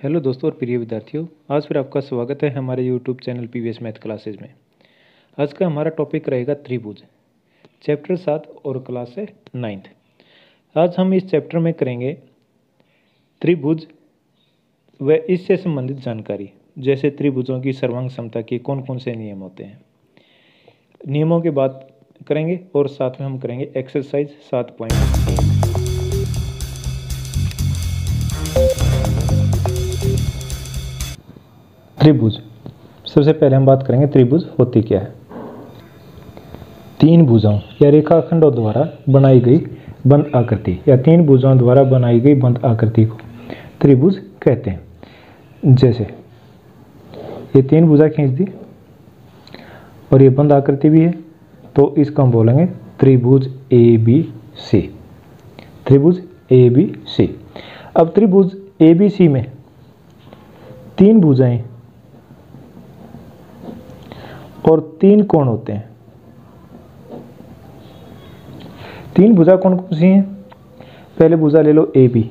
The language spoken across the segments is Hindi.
हेलो दोस्तों और प्रिय विद्यार्थियों, आज फिर आपका स्वागत है हमारे YouTube channel PVS math classes में। आज का हमारा टॉपिक रहेगा त्रिभुज, चैप्टर 7 और क्लास है 9th। आज हम इस चैप्टर में करेंगे त्रिभुज व इससे संबंधित जानकारी, जैसे त्रिभुजों की सर्वांग समता के कौन कौन से नियम होते हैं। नियमों की बात करेंगे और साथ में हम करेंगे एक्सरसाइज 7.1। त्रिभुज, सबसे पहले हम बात करेंगे त्रिभुज होती क्या है। तीन भुजाओं या रेखाखंडों द्वारा बनाई गई बंद आकृति या तीन भुजाओं द्वारा बनाई गई बंद आकृति को त्रिभुज कहते हैं। जैसे ये तीन भुजा खींच दी और ये बंद आकृति भी है, तो इसको हम बोलेंगे त्रिभुज ABC। त्रिभुज ABC। अब त्रिभुज ABC में तीन भुजाएं और तीन कोण होते हैं। तीन भुजा कौन कौन सी हैं? पहले भुजा ले लो AB,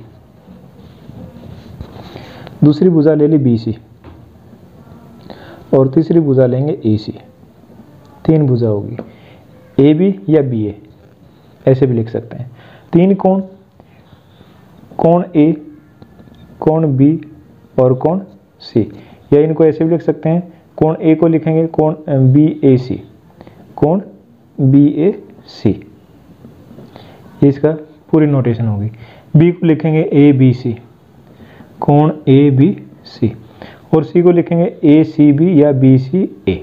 दूसरी भुजा ले ली BC और तीसरी भुजा लेंगे AC। तीन भुजा होगी AB या BA, ऐसे भी लिख सकते हैं। तीन कोण, कोण A, कोण B और कोण C, या इनको ऐसे भी लिख सकते हैं। कोण A को लिखेंगे कोण BAC, कोण BAC, इसका पूरी नोटेशन होगी। B को लिखेंगे ABC, कोण ABC, और C को लिखेंगे ACB या BCA।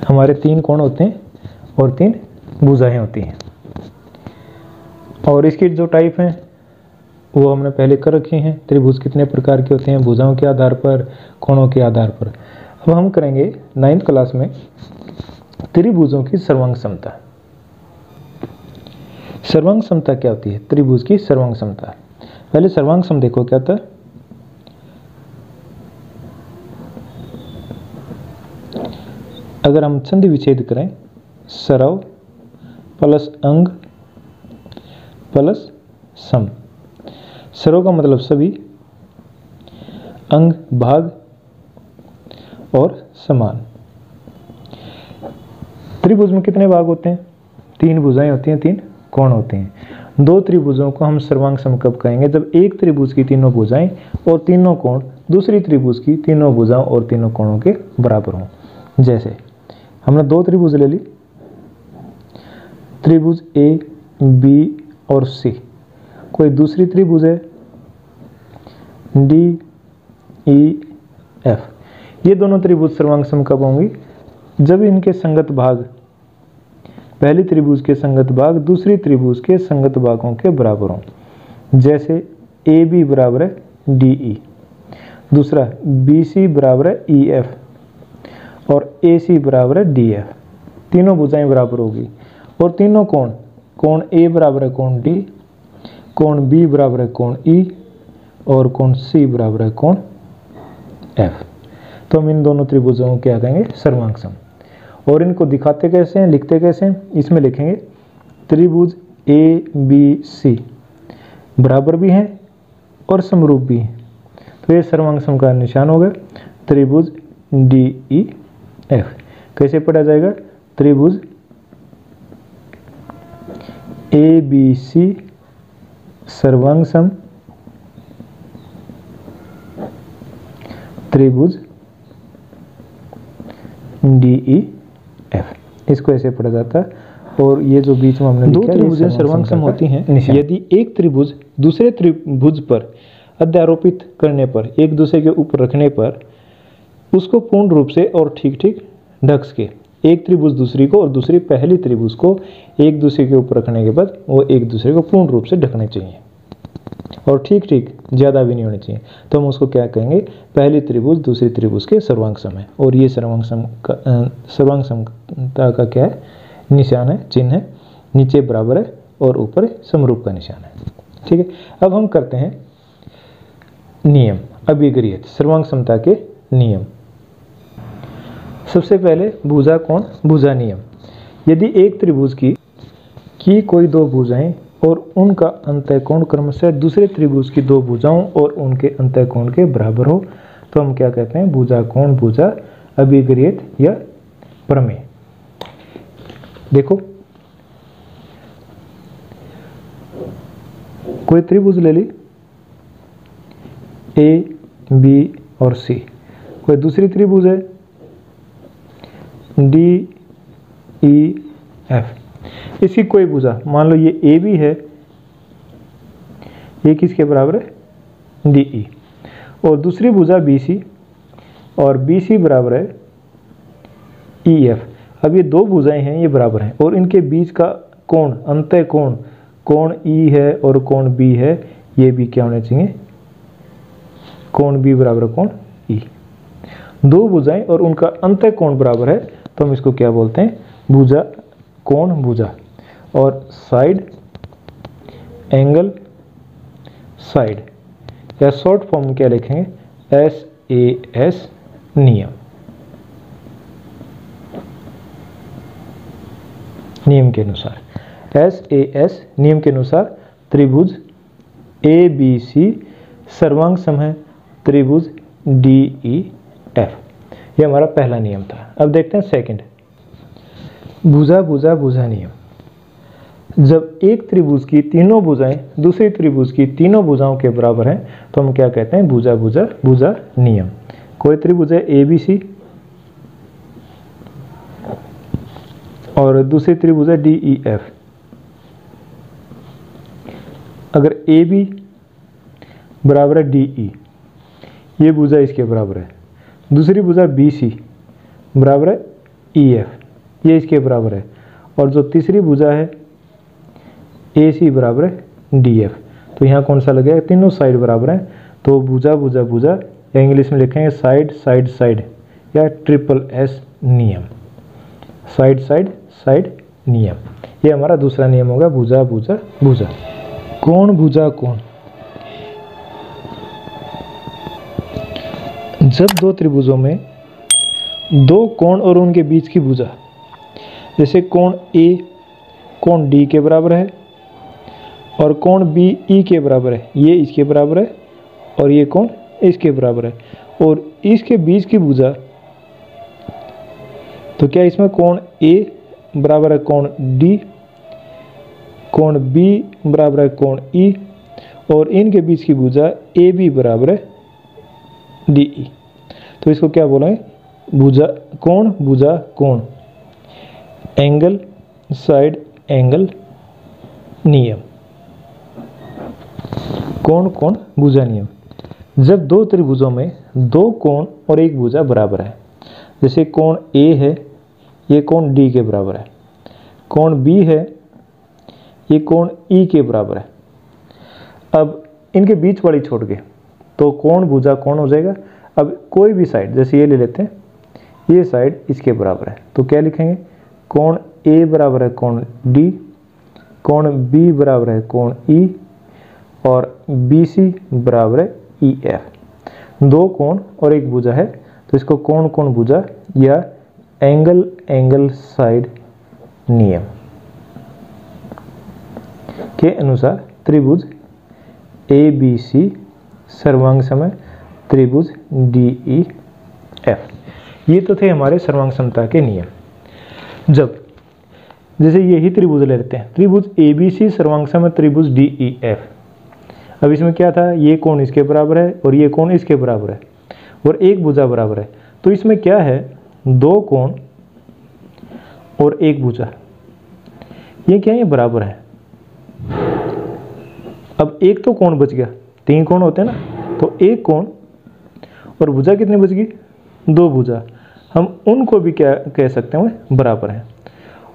हमारे तीन कोण होते हैं और तीन भुजाएं होती हैं। और इसकी जो टाइप हैं वो हमने पहले कर रखी हैं। त्रिभुज कितने प्रकार के होते हैं, भुजाओं के आधार पर, कोणों के आधार पर। अब हम करेंगे 9th क्लास में त्रिभुजों की सर्वांग समता। सर्वांग समता क्या होती है? त्रिभुज की सर्वांग समता। पहले सर्वांग सम देखो क्या था। अगर हम संधि विच्छेद करें, सरव प्लस अंग प्लस सम। सरव का मतलब सभी, अंग भाग और समान। त्रिभुज में कितने भाग होते हैं? तीन भुजाएं होती हैं, तीन कोण होते हैं। दो त्रिभुजों को हम सर्वांग सम कब कहेंगे? जब एक त्रिभुज की तीनों भुजाएं और तीनों कोण दूसरी त्रिभुज की तीनों भुजाओं और तीनों कोणों के बराबर हों। जैसे हमने दो त्रिभुज ले ली, त्रिभुज A, B और C। कोई दूसरी त्रिभुज है D, E, F। ये दोनों त्रिभुज सर्वांग सम कब होंगी? जब इनके संगत भाग, पहली त्रिभुज के संगत भाग दूसरी त्रिभुज के संगत भागों के बराबर हों। जैसे AB बराबर है DE, दूसरा BC बराबर है EF और AC बराबर है DF। तीनों भुजाएं बराबर होगी। और तीनों कोण, कोण A बराबर है कोण D, कोण B बराबर है कोण E और कोण C बराबर है कोण F। तो हम इन दोनों त्रिभुजों को क्या कहेंगे? सर्वांग सम। और इनको दिखाते कैसे हैं, लिखते कैसे हैं? इसमें लिखेंगे त्रिभुज ABC बराबर भी हैं और समरूप भी हैं, तो ये सर्वांग सम का निशान होगा। त्रिभुज DEF कैसे पढ़ा जाएगा? त्रिभुज ABC सर्वांग सम त्रिभुज DEF, इसको ऐसे पढ़ा जाता है। और ये जो बीच में हमने दो त्रिभुजें सर्वांग सम होती हैं यदि एक त्रिभुज दूसरे त्रिभुज पर अध्यारोपित करने पर, एक दूसरे के ऊपर रखने पर, उसको पूर्ण रूप से और ठीक ठीक ढक सके। एक त्रिभुज दूसरी को और दूसरी पहली त्रिभुज को एक दूसरे के ऊपर रखने के बाद वो एक दूसरे को पूर्ण रूप से ढकने चाहिए और ठीक ठीक, ज़्यादा भी नहीं होनी चाहिए। तो हम उसको क्या कहेंगे? पहली त्रिभुज दूसरी त्रिभुज के सर्वांग सम है। और ये सर्वांग समता का क्या है? निशान है, चिन्ह है। नीचे बराबर है और ऊपर समरूप का निशान है। ठीक है, अब हम करते हैं नियम, अभिगृहीत सर्वांग समता के नियम। सबसे पहले भुजा कोण भुजा नियम। यदि एक त्रिभुज की कोई दो भुजाएं और उनका अंतःकोण क्रमशः दूसरे त्रिभुज की दो भुजाओं और उनके अंतःकोण के बराबर हो तो हम क्या कहते हैं, भुजाकोण भुजा अभिगृहित या प्रमेय। देखो कोई त्रिभुज ले ली ए बी और सी, कोई दूसरी त्रिभुज है डी ई एफ, इसकी कोई भुजा मान लो ये ए बी है, ये किसके बराबर है डी ई, और दूसरी भुजा बी सी और बी सी बराबर है ई एफ। अब ये दो भुजाएं हैं, ये बराबर हैं और इनके बीच का कोण अंतःकोण कोण ई है और कोण बी है, ये भी क्या होने चाहिए, कोण बी बराबर कोण ई। दो भुजाएं और उनका अंतःकोण बराबर है तो हम इसको क्या बोलते हैं, भुजा कोण भुजा। और साइड एंगल साइड, या शॉर्ट फॉर्म में क्या लिखेंगे, SAS नियम, नियम के अनुसार SAS नियम के अनुसार त्रिभुज ABC सर्वांग सम है त्रिभुज DEF, ये हमारा पहला नियम था। अब देखते हैं सेकंड, भुजा भुजा भुजा नियम। जब एक त्रिभुज की तीनों भुजाएं दूसरी त्रिभुज की तीनों भुजाओं के बराबर हैं तो हम क्या कहते हैं, भुजा भुजा भुजा नियम। कोई त्रिभुज है ABC और दूसरी त्रिभुज है DEF, अगर AB बराबर है DE, ये भुजा इसके बराबर है, दूसरी भुजा BC बराबर है EF, ये इसके बराबर है, और जो तीसरी भुजा है AC बराबर है DF, तो यहाँ कौन सा लगेगा, तीनों साइड बराबर हैं तो भुजा भुजा भुजा, या इंग्लिश में लिखेंगे साइड साइड साइड या SSS नियम, साइड साइड साइड नियम। ये हमारा दूसरा नियम होगा, भुजा भुजा भुजा। कोण भुजा कोण, जब दो त्रिभुजों में दो कोण और उनके बीच की भुजा, जैसे कोण A कोण D के बराबर है और कोण B E के बराबर है, ये इसके बराबर है और ये कोण इसके बराबर है, और इसके बीच की भुजा, तो क्या इसमें कोण A बराबर है कोण D, कोण B बराबर है कोण E, और इनके बीच की भुजा AB बराबर है DE, तो इसको क्या बोलेंगे, भुजा कोण भुजा कोण, एंगल साइड एंगल नियम, कोण कोण भुजा नियम। जब दो त्रिभुजों में दो कोण और एक भुजा बराबर है, जैसे कोण A है, ये कोण D के बराबर है, कोण B है, ये कोण E के बराबर है, अब इनके बीच वाली छोड़ के तो कोण भुजा कोण हो जाएगा। अब कोई भी साइड, जैसे ये ले लेते हैं, ये साइड इसके बराबर है तो क्या लिखेंगे, कोण A बराबर है कोण D, कोण B बराबर है कोण E, और BC बराबर है EF। दो कोण और एक भुजा है तो इसको कोण कोण भुजा या एंगल एंगल साइड नियम के अनुसार त्रिभुज ABC सर्वांग सम है त्रिभुज DEF। ये तो थे हमारे सर्वांग समता के नियम। जब जैसे यही त्रिभुज ले लेते हैं, त्रिभुज ABC सर्वांग सम है त्रिभुज DEF। अब इसमें क्या था, ये कोण इसके बराबर है और ये कोण इसके बराबर है और एक भुजा बराबर है, तो इसमें क्या है, दो कोण और एक भुजा, ये क्या है, ये बराबर है। अब एक तो कोण बच गया, तीन कोण होते हैं ना, तो एक कोण और भुजा कितनी बच गई, दो भुजा, हम उनको भी क्या कह सकते हैं, बराबर हैं,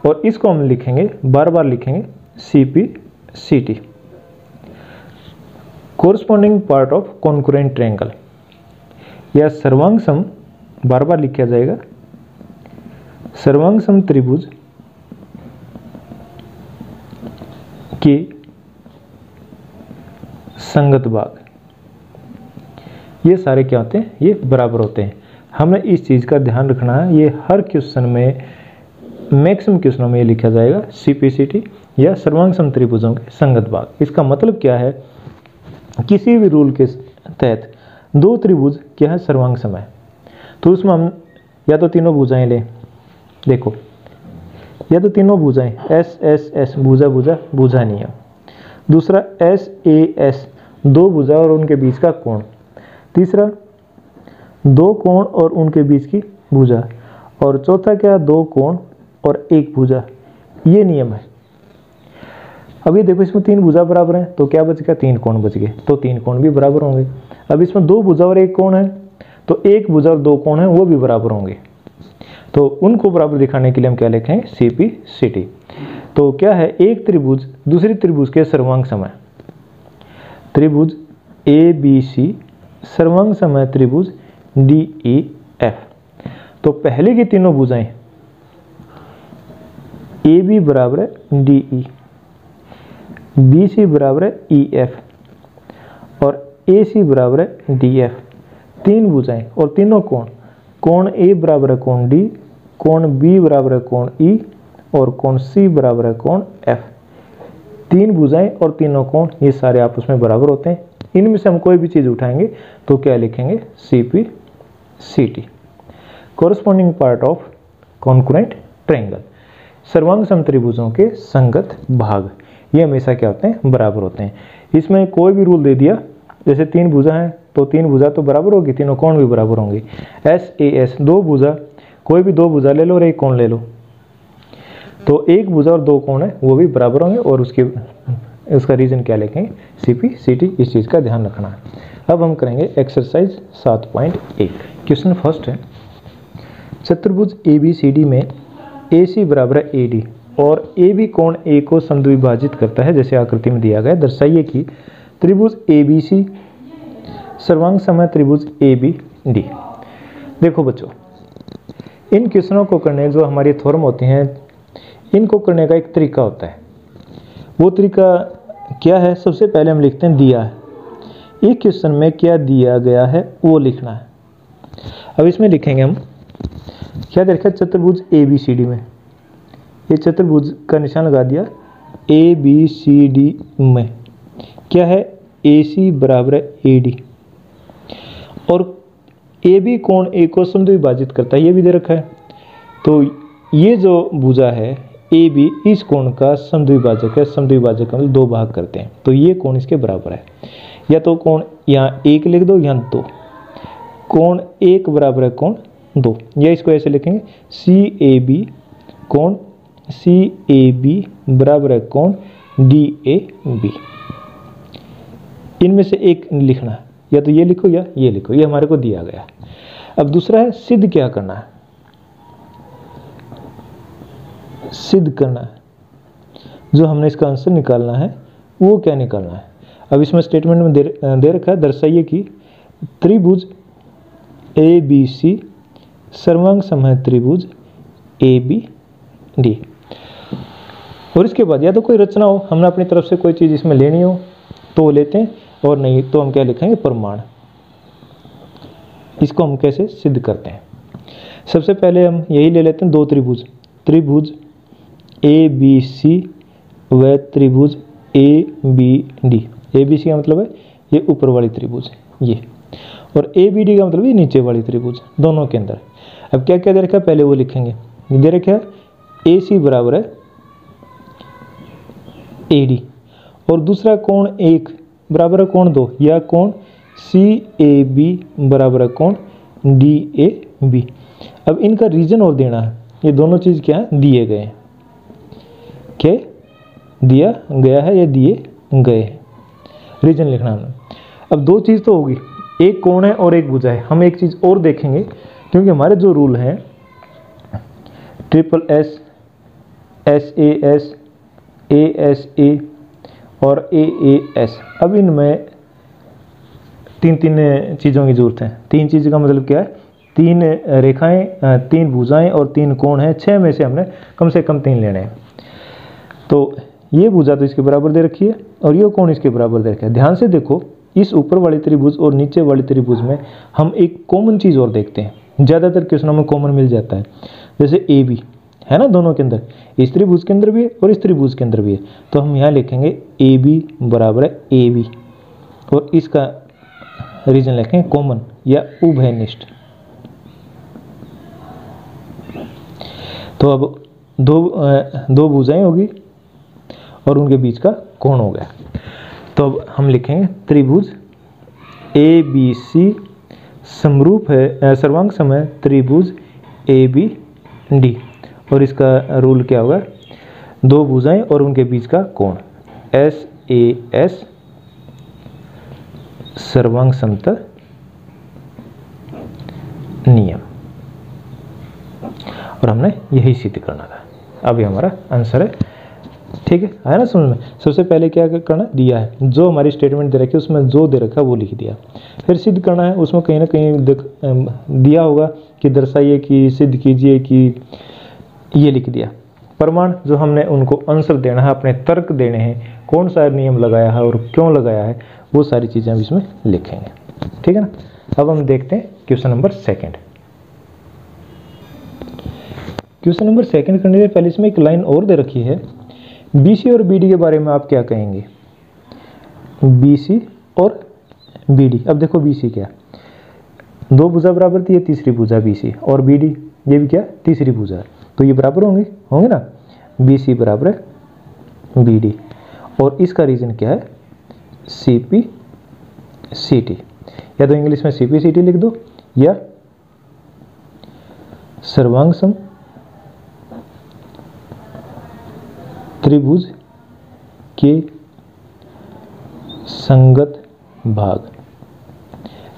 और इसको हम लिखेंगे, बार बार लिखेंगे CPCT, corresponding part of concurrent triangle, या सर्वांग सम बार बार लिखा जाएगा, सर्वांग सम त्रिभुज के संगत भाग, ये सारे क्या होते हैं, ये बराबर होते हैं। हमें इस चीज़ का ध्यान रखना है, ये हर क्वेश्चन में मैक्सिमम क्वेश्चनों में ये लिखा जाएगा CPCT या सर्वांग सम त्रिभुजों के संगत भाग। इसका मतलब क्या है, किसी भी रूल के तहत दो त्रिभुज क्या है सर्वांग सम है, तो उसमें हम या तो तीनों भुजाएं लें, देखो या तो तीनों भुजाएं S भुजा भुजा भुजा नहीं है, दूसरा SAS दो भुजा और उनके बीच का कोण, तीसरा दो कोण और उनके बीच की भुजा, और चौथा क्या, दो कोण और एक भुजा। ये नियम है। अभी देखो इसमें तीन भुजा बराबर हैं तो क्या बच गया, तीन कोण बच गए, तो तीन कोण भी बराबर होंगे। अब इसमें दो भुजा और एक कोण है तो एक भुजा और दो कोण है वो भी बराबर होंगे, तो उनको बराबर दिखाने के लिए हम क्या लिखेंगे, CPCT। तो क्या है, एक त्रिभुज दूसरी त्रिभुज के सर्वांग सम है, त्रिभुज ABC सर्वांग सम है त्रिभुज DEF। तो पहले की तीनों भुजाएं AB बराबर है DE, BC बराबर है EF और AC बराबर है DF। तीन भुजाएं और तीनों कोण, कोण A बराबर है कोण D, कोण B बराबर है कोण E और कोण C बराबर है कोण F। तीन भुजाएं और तीनों कोण ये सारे आपस में बराबर होते हैं। इनमें से हम कोई भी चीज़ उठाएंगे तो क्या लिखेंगे, CPCT। Corresponding part of concurrent triangle, सर्वांग सम त्रिभुजों के संगत भाग ये हमेशा क्या होते हैं, बराबर होते हैं। इसमें कोई भी रूल दे दिया, जैसे तीन भुजा हैं तो तीन भुजा तो बराबर होगी, तीनों कोण भी बराबर होंगे। SAS दो भुजा, कोई भी दो भुजा ले लो और एक कोण ले लो, तो एक भुजा और दो कोण है वो भी बराबर होंगे, और उसका रीजन क्या लिखेंगे, CPCT। इस चीज़ का ध्यान रखना है। अब हम करेंगे एक्सरसाइज 7.1। क्वेश्चन फर्स्ट है, चतुर्भुज ABCD में AC बराबर है AD और AB कोण A को समद्विभाजित करता है जैसे आकृति में दिया गया है। दर्शाइए कि त्रिभुज ABC सर्वांग सम है त्रिभुज ABD। देखो बच्चों, इन क्वेश्चनों को करने जो हमारी थ्योरम होती हैं, इनको करने का एक तरीका होता है। वो तरीका क्या है, सबसे पहले हम लिखते हैं दिया है, एक क्वेश्चन में क्या दिया गया है वो लिखना है। अब इसमें लिखेंगे हम क्या देखा, चतुर्भुज ABCD में, ये चतुर्भुज का निशान लगा दिया, ABCD में क्या है, AC बराबर है AD और AB कोण A को समद्विभाजित करता है, ये भी दे रखा है। तो ये जो भुजा है AB इस कोण का समद्विभाजक है, समद्विभाजक मतलब दो भाग करते हैं, तो ये कोण इसके बराबर है। या तो कोण यहाँ एक लिख दो, यहाँ दो, कोण एक बराबर है कोण दो, या इसको ऐसे लिखेंगे CAB कोण CAB बराबर है कोण DAB। इनमें से एक लिखना है, या तो ये लिखो या ये लिखो, ये हमारे को दिया गया। अब दूसरा है सिद्ध क्या करना है, सिद्ध करना है, जो हमने इसका आंसर निकालना है वो क्या निकालना है। अब इसमें स्टेटमेंट में दे रखा है, दर्शाइए कि त्रिभुज ABC सर्वांग सम है त्रिभुज ABD। और इसके बाद या तो कोई रचना हो, हमने अपनी तरफ से कोई चीज़ इसमें लेनी हो तो वो लेते हैं, और नहीं तो हम क्या लिखेंगे, प्रमाण। इसको हम कैसे सिद्ध करते हैं, सबसे पहले हम यही ले लेते हैं, दो त्रिभुज, त्रिभुज ABC व त्रिभुज ABD। ABC का मतलब है ये ऊपर वाली त्रिभुज ये, और ABD का मतलब ये नीचे वाली त्रिभुज, दोनों के अंदर। अब क्या क्या दे रखा है, पहले वो लिखेंगे। दे रखा है AC बराबर है AD और दूसरा कोण एक बराबर है कोण दो, या कोण CAB बराबर है कोण DAB। अब इनका रीजन और देना है, ये दोनों चीज़ क्या है, दिए गए हैं, क्या दिया गया है या दिए गए हैं, रीजन लिखना है। अब दो चीज़ तो होगी, एक कोण है और एक भुजा है। हम एक चीज़ और देखेंगे, क्योंकि हमारे जो रूल हैं SSS SAS ASA और AAS, अब इनमें तीन तीन चीज़ों की जरूरत है। तीन चीज़ का मतलब क्या है, तीन रेखाएं, तीन भुजाएं और तीन कोण हैं, छः में से हमने कम से कम तीन लेने हैं। तो ये भुजा तो इसके बराबर दे रखी है और ये कोण इसके बराबर दे रखा है। ध्यान से देखो, इस ऊपर वाली त्रिभुज और नीचे वाली त्रिभुज में हम एक कॉमन चीज़ और देखते हैं, ज़्यादातर क्वेश्चनों में कॉमन मिल जाता है। जैसे AB है ना, दोनों के अंदर, इस त्रिभुज के अंदर भी है और इस त्रिभुज के अंदर भी है। तो हम यहाँ लिखेंगे ए बी बराबर है ए बी, और इसका रीजन लिखेंगे कॉमन या उभयनिष्ठ। तो अब दो भुजाएं होगी और उनके बीच का कोण हो गया। तो अब हम लिखेंगे त्रिभुज ए बी सी समरूप है, सर्वांग सम है त्रिभुज ए बी डी, और इसका रूल क्या होगा, दो भुजाएं और उनके बीच का कोण एस ए एस सर्वांग समता नियम, और हमने यही सिद्ध करना था। अब ये हमारा आंसर है, ठीक है ना समझ में। सबसे पहले क्या करना, दिया है जो हमारी स्टेटमेंट दे रखी है उसमें जो दे रखा है वो लिख दिया, फिर सिद्ध करना है, उसमें कहीं ना कहीं दिया होगा कि दर्शाइए कि सिद्ध कीजिए कि, ये लिख दिया। प्रमाण जो हमने उनको आंसर देना है, अपने तर्क देने हैं, कौन सा नियम लगाया है और क्यों लगाया है, वो सारी चीज़ें हम इसमें लिखेंगे, ठीक है ना। अब हम देखते हैं question number second. Question number second करने से पहले इसमें एक लाइन और दे रखी है, BC और BD के बारे में आप क्या कहेंगे, BC और BD। अब देखो BC क्या, दो भुजा बराबर थी, ये तीसरी भुजा BC, और BD ये भी क्या, तीसरी भुजा है, तो ये बराबर होंगे ना, BC बराबर है BD, और इसका रीजन क्या है CP CT, या तो इंग्लिश में CP CT लिख दो, या सर्वांग सम त्रिभुज के संगत भाग,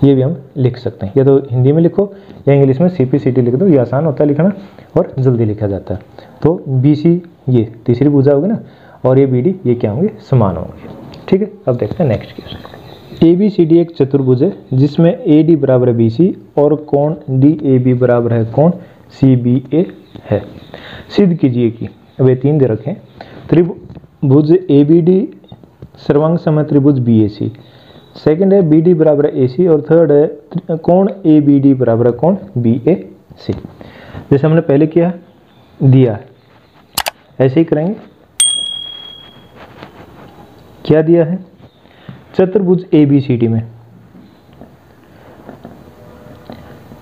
ये भी हम लिख सकते हैं, या तो हिंदी में लिखो या इंग्लिश में CP CT लिख दो, ये आसान होता है लिखना और जल्दी लिखा जाता है। तो BC ये तीसरी भुजा होगी ना, और ये BD ये क्या होंगे, समान होंगे, ठीक है। अब देखते हैं नेक्स्ट क्वेश्चन। ABCD एक चतुर्भुज है जिसमें AD बराबर है BC और कोण DAB बराबर है कोण CBA है, सिद्ध कीजिए कि, अब ये तीन दे रखे हैं, त्रिभुज ABD सर्वांग सम है त्रिभुज BAC, सेकंड है BD बराबर है AC, और थर्ड है कोण ABD बराबर है कोण BAC। जैसे हमने पहले किया दिया, ऐसे ही करेंगे। क्या दिया है, चतुर्भुज ABCD में,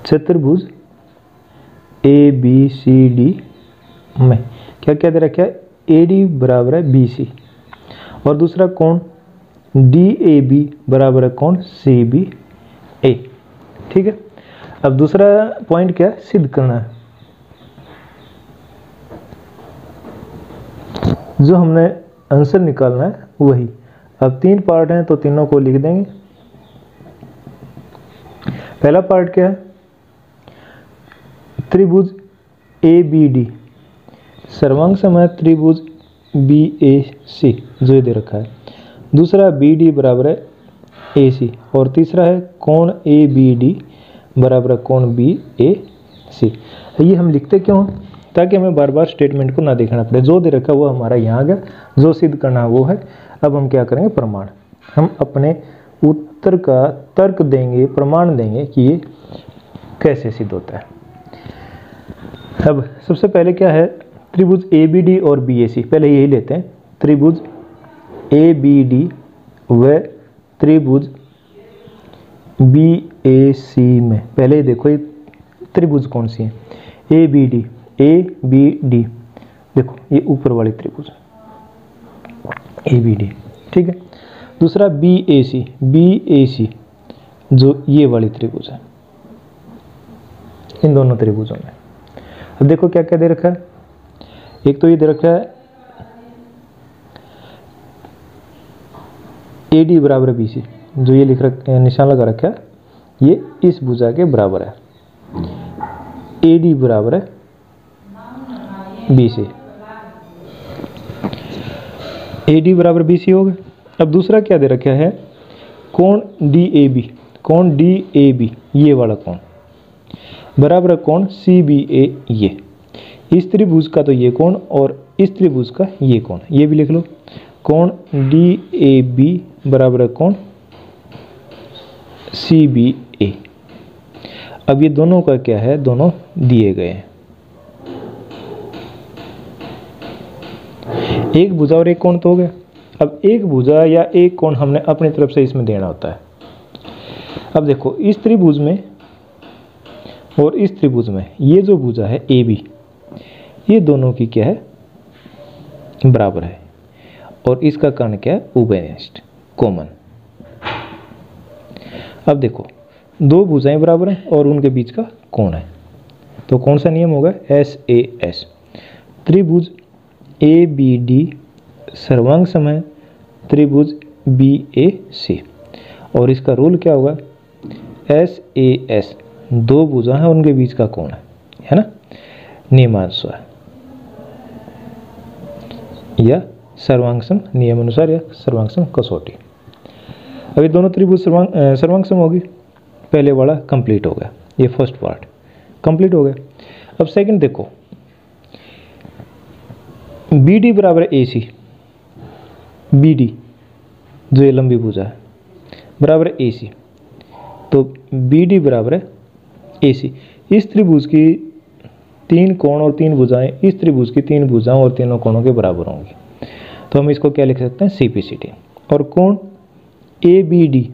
चतुर्भुज ABCD में क्या क्या दे रखा है, AD बराबर है BC, और दूसरा कोण DAB बराबर है कोण CBA, ठीक है। अब दूसरा पॉइंट क्या है, सिद्ध करना है। जो हमने आंसर निकालना है वही, अब तीन पार्ट हैं तो तीनों को लिख देंगे। पहला पार्ट क्या है, त्रिभुज ABD सर्वांग सम है त्रिभुज BAC, जो ये दे रखा है, दूसरा BD बराबर है AC, और तीसरा है कोण ABD बराबर है कोण BAC। ये हम लिखते क्यों, ताकि हमें बार बार स्टेटमेंट को ना देखना पड़े, जो दे रखा है वो हमारा यहाँ आ गया, जो सिद्ध करना है वो है। अब हम क्या करेंगे, प्रमाण, हम अपने उत्तर का तर्क देंगे, प्रमाण देंगे कि ये कैसे सिद्ध होता है। अब सबसे पहले क्या है, त्रिभुज ABD और BAC, पहले यही लेते हैं, त्रिभुज ABD व त्रिभुज BAC में पहले ही देखो ये त्रिभुज कौन सी है, ABD देखो ये ऊपर वाली त्रिभुज ABD, ठीक है। दूसरा BAC जो ये वाली त्रिभुज है, इन दोनों त्रिभुजों में। अब देखो क्या क्या दे रखा है, एक तो ये दे रखा है AD बराबर BC, जो ये लिख रखा है, निशान लगा रखा है, ये इस भुजा के बराबर है, AD बराबर है BC, AD बराबर BC हो गया। अब दूसरा क्या दे रखा है, कोण DAB ये वाला कोण बराबर है कोण CBA, ये इस त्रिभुज का तो ये कोण और इस त्रिभुज का ये कोण, ये भी लिख लो, कोण DAB बराबर है कोण CBA। अब ये दोनों का क्या है, दोनों दिए गए हैं, एक भुजा और एक कोण तो हो गया। अब एक भुजा या एक कोण हमने अपनी तरफ से इसमें देना होता है। अब देखो इस त्रिभुज में और इस त्रिभुज में ये जो भुजा है ए बी, ये दोनों की क्या है, बराबर है, और इसका कर्ण क्या है, उभयनिष्ठ कॉमन। अब देखो दो भुजाएं बराबर हैं और उनके बीच का कोण है, तो कौन सा नियम होगा, एस ए एस। त्रिभुज ए बी डी सर्वांग सम है त्रिभुज बी ए सी, और इसका रूल क्या होगा, एस ए एस, दो भुजा हैं उनके बीच का कोण है ना, नियमानुसार या सर्वांग सम नियम अनुसार या सर्वांग सम कसौटी। अभी दोनों त्रिभुज सर्वांग सम होगी, पहले वाला कंप्लीट हो गया, ये फर्स्ट पार्ट कंप्लीट हो गया। अब सेकंड देखो, बी डी बराबर ए सी, बी डी जो ये लंबी भुजा है बराबर ए सी, तो बी डी बराबर है ए सी। इस त्रिभुज की तीन कोण और तीन भुजाएं इस त्रिभुज की तीन भुजाओं और तीनों कोणों के बराबर होंगी, तो हम इसको क्या लिख सकते हैं, सी पी सी टी। और कोण A B D,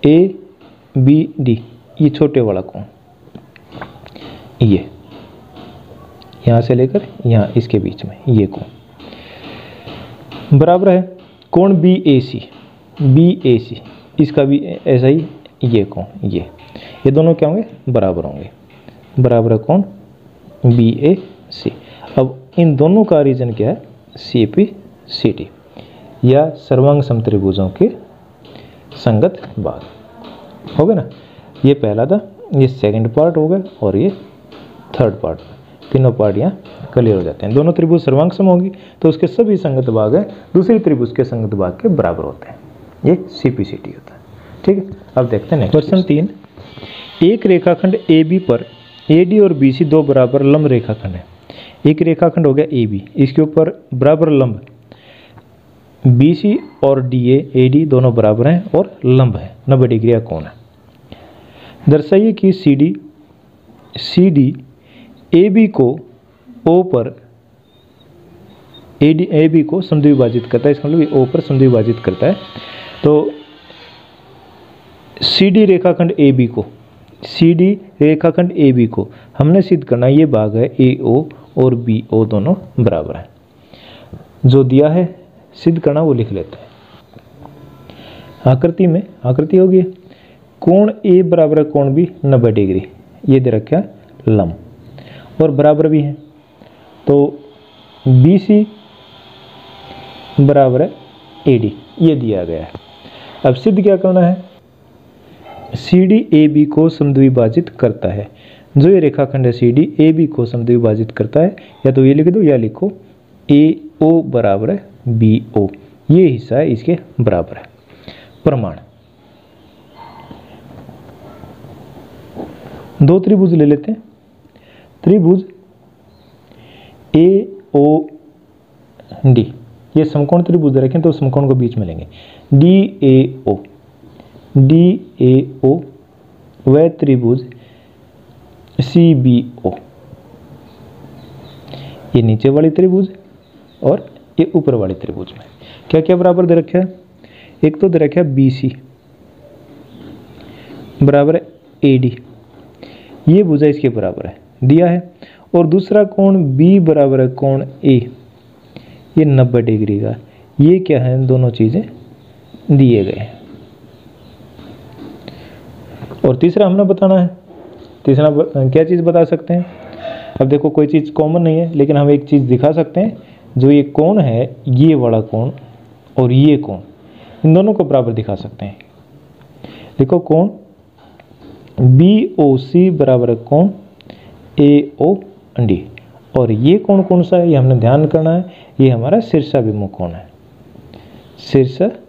A B D ये छोटे वाला कोण, ये यहाँ से लेकर यहाँ इसके बीच में ये कोण बराबर है कोण बी ए सी, बी ए सी इसका भी ऐसा ही ये कोण, ये दोनों क्या होंगे, बराबर होंगे, बराबर है कोण बी ए सी। अब इन दोनों का रीजन क्या है, सी पी सी टी या सर्वांग समत्रिभुजों के संगत भाग, हो गया ना। ये पहला था, ये सेकंड पार्ट हो गया और ये थर्ड पार्ट, तीनों पार्ट यहाँ क्लियर हो जाते हैं। दोनों त्रिभुज सर्वांग सम होगी तो उसके सभी संगत भाग है दूसरी त्रिभुज के संगत भाग के बराबर होते हैं, ये सीपीसीटी होता है। ठीक है, अब देखते हैं नेक्स्ट क्वेश्चन 3। एक रेखाखंड ए बी पर ए डी और बी सी दो बराबर लंब रेखाखंड है। एक रेखाखंड हो गया ए बी, इसके ऊपर बराबर लंब बी सी और डी ए डी दोनों बराबर हैं और लंब है 90 डिग्री का कोण है। दर्शाइए कि सी डी ए बी को ओ पर ए बी को समद्विभाजित करता है, इसका मतलब ओ पर समद्विभाजित करता है। तो सी डी रेखाखंड ए बी को, सी डी रेखाखंड ए बी को हमने सिद्ध करना, ये भाग है ए ओ और बी ओ दोनों बराबर है। जो दिया है सिद्ध करना वो लिख लेते हैं। आकृति में आकृति होगी कोण ए बराबर है कोण बी 90 डिग्री, ये दे रखा है लंब और बराबर भी है, तो बी सी बराबर है ए डी, ये दिया गया है। अब सिद्ध क्या करना है, सी डी ए बी को समद्विभाजित करता है। जो ये रेखाखंड है सी डी ए बी को समद्विभाजित करता है, या तो ये लिख दो या लिखो ए ओ बराबर है बी ओ, ये हिस्सा है इसके बराबर है। प्रमाण, दो त्रिभुज ले लेते हैं। त्रिभुज ए ओ डी, ये समकोण त्रिभुज रखें तो समकोण को बीच में लेंगे, डी ए ओ वह त्रिभुज सी बी ओ, ये नीचे वाली त्रिभुज और ये ऊपर वाली त्रिभुज में क्या क्या बराबर दे रखा है। एक तो दे रखा है बी सी बराबर है ए डी, ये भुजा इसके बराबर है दिया है, और दूसरा कोण बी बराबर है कोण ए, ये 90 डिग्री का, ये क्या है, दोनों चीजें दिए गए हैं। और तीसरा हमने बताना है, तीसरा क्या चीज बता सकते हैं। अब देखो कोई चीज कॉमन नहीं है, लेकिन हम एक चीज दिखा सकते हैं, जो ये कोण है ये वाला कोण और ये कोण, इन दोनों को बराबर दिखा सकते हैं। देखो कोण बी ओ सी बराबर है कोण ए ओ डी, और ये कोण कौन सा है, ये हमने ध्यान करना है, ये हमारा शीर्षाभिमुख कोण है, शीर्षाभिमुख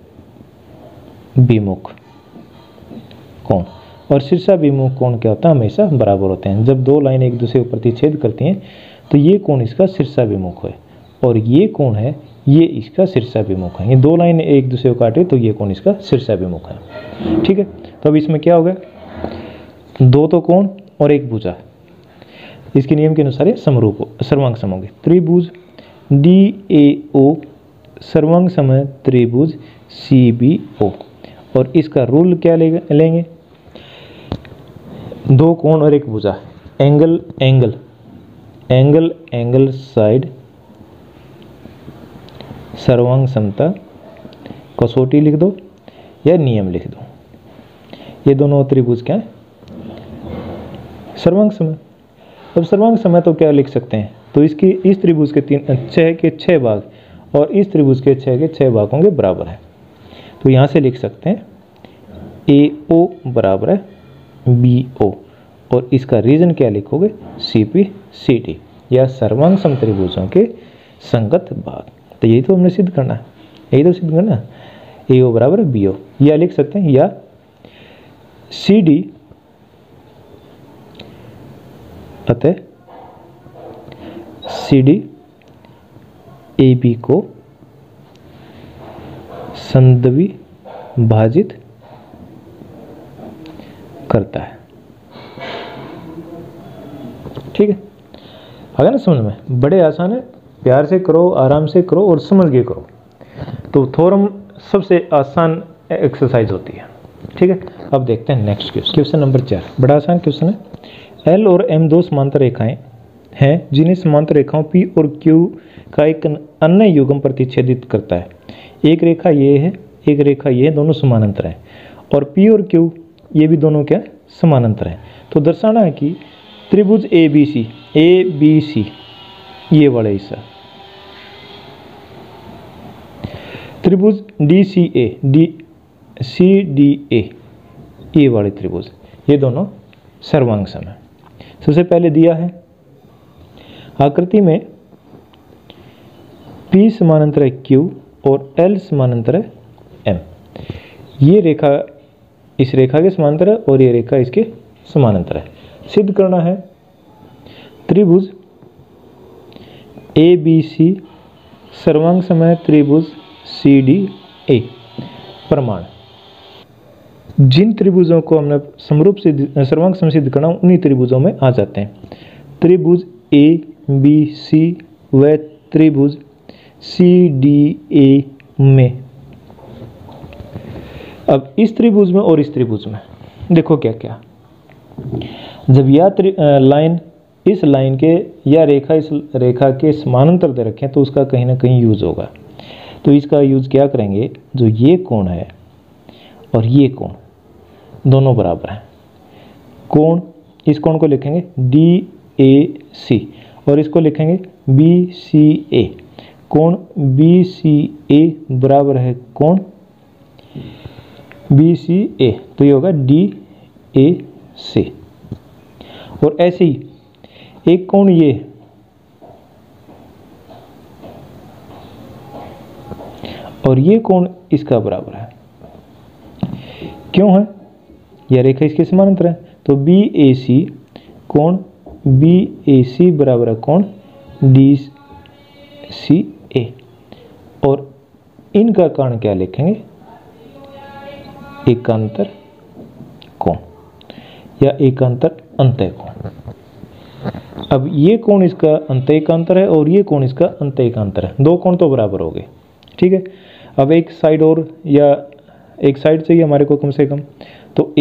कोण। और शीर्षाभिमुख कोण क्या होता है, हमेशा बराबर होते हैं। जब दो लाइन एक दूसरे को प्रतिच्छेद करती हैं तो ये कोण इसका शीर्षाभिमुख है और ये कोण है ये इसका शीर्षाभिमुख है। ये दो लाइन एक दूसरे को काटे तो ये कोण इसका शीर्षाभिमुख है। ठीक है, तो अब इसमें क्या होगा, दो तो कोण और एक भुजा, इसके नियम के अनुसार ये समरूप सर्वांग सम होंगे। त्रिभुज DAO सर्वांग सम त्रिभुज CBO। और इसका रूल क्या लेंगे, दो कोण और एक भुजा, angle angle angle angle side सर्वांग समता, कसौटी लिख दो या नियम लिख दो। ये दोनों त्रिभुज क्या है, सर्वांग सम। अब सर्वांग सम तो क्या लिख सकते हैं, तो इसकी इस त्रिभुज के 6 के 6 भाग और इस त्रिभुज के 6 के 6 भागों के बराबर है। तो यहाँ से लिख सकते हैं AO बराबर है BO, और इसका रीजन क्या लिखोगे, CPCD या सर्वांग सम त्रिभुजों के संगत भाग। तो यही तो हमने सिद्ध करना है, यही तो सिद्ध करना है, AO बराबर BO। या लिख सकते हैं या CD अतः CD AB को संद्वी भाजित करता है। ठीक है, अगर ना समझ में, बड़े आसान है, प्यार से करो, आराम से करो और समझ के करो। तो थ्योरम सबसे आसान एक्सरसाइज होती है। ठीक है, अब देखते हैं नेक्स्ट क्वेश्चन नंबर 4। बड़ा आसान क्वेश्चन है। L और M दो समांतर रेखाएं हैं जिन्हें समांतर रेखाओं P और Q का एक अन्य युग्म प्रतिच्छेदित करता है। एक रेखा ये है, एक रेखा ये है, दोनों समानांतर हैं, और P और Q ये भी दोनों क्या समानांतर हैं। तो दर्शाना है कि त्रिभुज ABC ये वाला हिस्सा, त्रिभुज CDA ये वाले त्रिभुज, ये दोनों सर्वांग सम है। सबसे पहले दिया है आकृति में P समानांतर है Q और L समानांतर है M। ये रेखा इस रेखा के समानांतर है और ये रेखा इसके समानांतर है। सिद्ध करना है त्रिभुज ABC सर्वांग सम है त्रिभुज CDA। प्रमाण, जिन त्रिभुजों को हमने समरूप से सर्वांग सम सिद्ध करना उन्हीं त्रिभुजों में आ जाते हैं। त्रिभुज ABC व त्रिभुज CDA में। अब इस त्रिभुज में और इस त्रिभुज में देखो क्या क्या, जब यह लाइन इस लाइन के या रेखा इस रेखा के समानांतर दे रखें तो उसका कहीं ना कहीं यूज होगा। तो इसका यूज क्या करेंगे, जो ये कोण है और ये कोण दोनों बराबर हैं। कोण, इस कोण को लिखेंगे DAC और इसको लिखेंगे BCA। कोण BCA बराबर है कोण BCA, तो ये होगा DAC। और ऐसे ही एक कोण ये और ये कोण इसका बराबर है, क्यों है, यह रेखा इसके समानांतर है। तो BAC कोण BAC बराबर है कोण DCA, और इनका कारण क्या लिखेंगे, एकांतर कोण या एकांतर अंतः कोण। अब ये कोण इसका अंतः एकांतर है और ये कोण इसका अंतः एकांतर है, दो कोण तो बराबर हो गए। ठीक है, अब एक साइड और या एक साइड चाहिए हमारे को कम से कम, तो